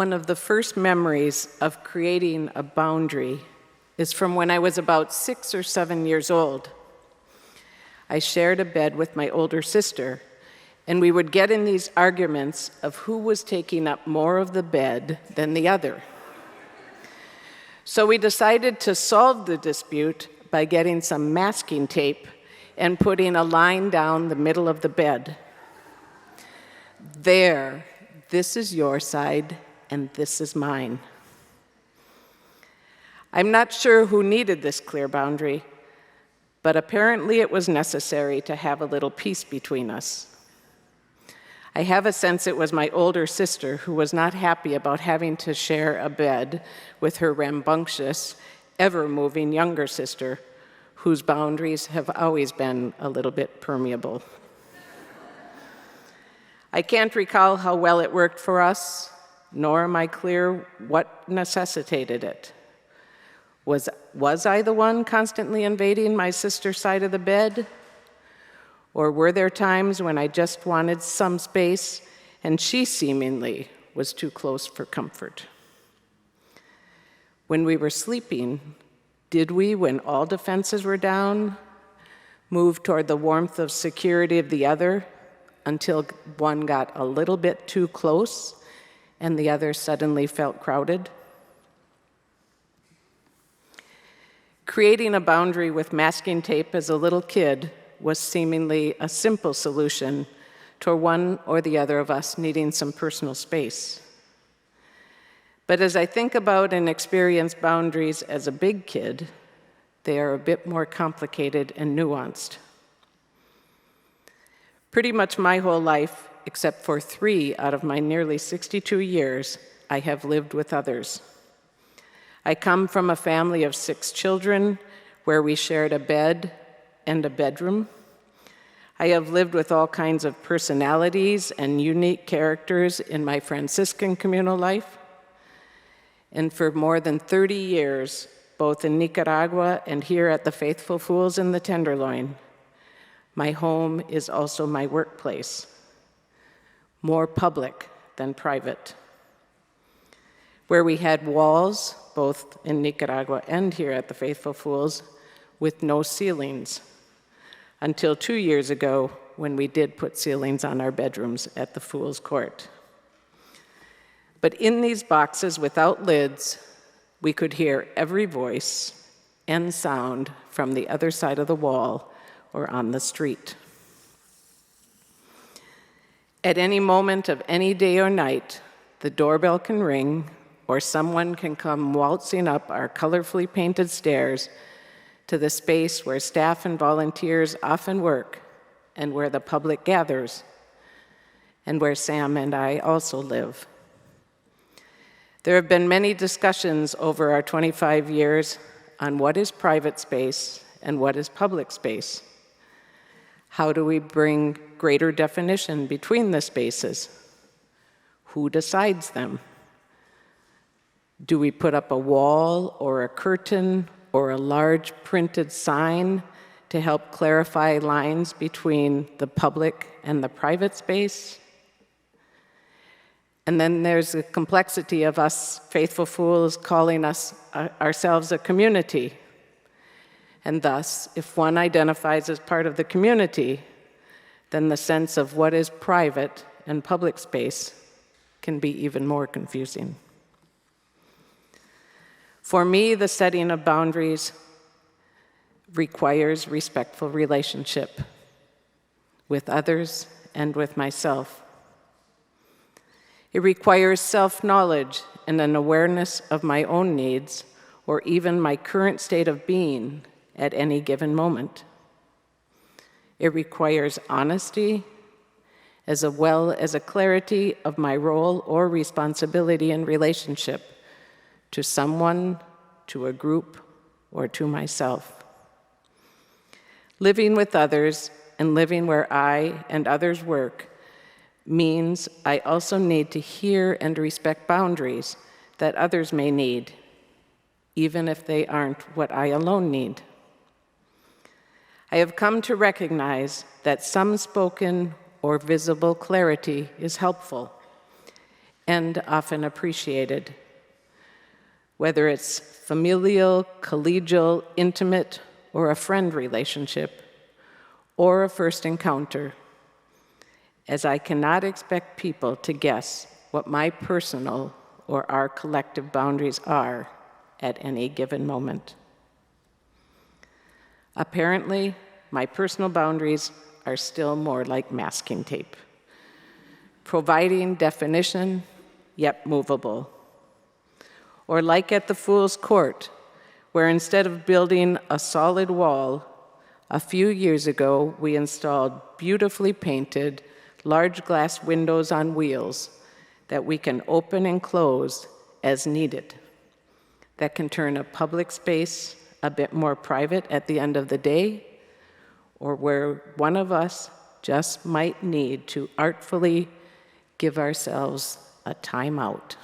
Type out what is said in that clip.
One of the first memories of creating a boundary is from when I was about 6 or 7 years old. I shared a bed with my older sister, and we would get in these arguments of who was taking up more of the bed than the other. So we decided to solve the dispute by getting some masking tape and putting a line down the middle of the bed. There, this is your side, and this is mine. I'm not sure who needed this clear boundary, but apparently it was necessary to have a little peace between us. I have a sense it was my older sister who was not happy about having to share a bed with her rambunctious, ever-moving younger sister, whose boundaries have always been a little bit permeable. I can't recall how well it worked for us, nor am I clear what necessitated it. Was I the one constantly invading my sister's side of the bed? Or were there times when I just wanted some space and she seemingly was too close for comfort? When we were sleeping, did we, when all defenses were down, move toward the warmth of security of the other until one got a little bit too close and the other suddenly felt crowded? Creating a boundary with masking tape as a little kid was seemingly a simple solution to one or the other of us needing some personal space. But as I think about and experience boundaries as a big kid, they are a bit more complicated and nuanced. Pretty much my whole life, except for 3 out of my nearly 62 years, I have lived with others. I come from a family of 6 children where we shared a bed and a bedroom. I have lived with all kinds of personalities and unique characters in my Franciscan communal life. And for more than 30 years, both in Nicaragua and here at the Faithful Fools in the Tenderloin, my home is also my workplace, more public than private, where we had walls, both in Nicaragua and here at the Faithful Fools, with no ceilings, until 2 years ago when we did put ceilings on our bedrooms at the Fools Court. But in these boxes without lids, we could hear every voice and sound from the other side of the wall or on the street. At any moment of any day or night, the doorbell can ring, or someone can come waltzing up our colorfully painted stairs to the space where staff and volunteers often work and where the public gathers, and where Sam and I also live. There have been many discussions over our 25 years on what is private space and what is public space. How do we bring greater definition between the spaces? Who decides them? Do we put up a wall or a curtain or a large printed sign to help clarify lines between the public and the private space? And then there's the complexity of us Faithful Fools calling ourselves a community. And thus, if one identifies as part of the community, then the sense of what is private and public space can be even more confusing. For me, the setting of boundaries requires respectful relationship with others and with myself. It requires self-knowledge and an awareness of my own needs or even my current state of being at any given moment. It requires honesty as well as a clarity of my role or responsibility in relationship to someone, to a group, or to myself. Living with others and living where I and others work means I also need to hear and respect boundaries that others may need, even if they aren't what I alone need. I have come to recognize that some spoken or visible clarity is helpful, and often appreciated. Whether it's familial, collegial, intimate, or a friend relationship, or a first encounter, as I cannot expect people to guess what my personal or our collective boundaries are at any given moment. Apparently, my personal boundaries are still more like masking tape, providing definition, yet movable. Or like at the Fool's Court, where instead of building a solid wall, a few years ago we installed beautifully painted, large glass windows on wheels that we can open and close as needed, that can turn a public space a bit more private at the end of the day, or where one of us just might need to artfully give ourselves a time out.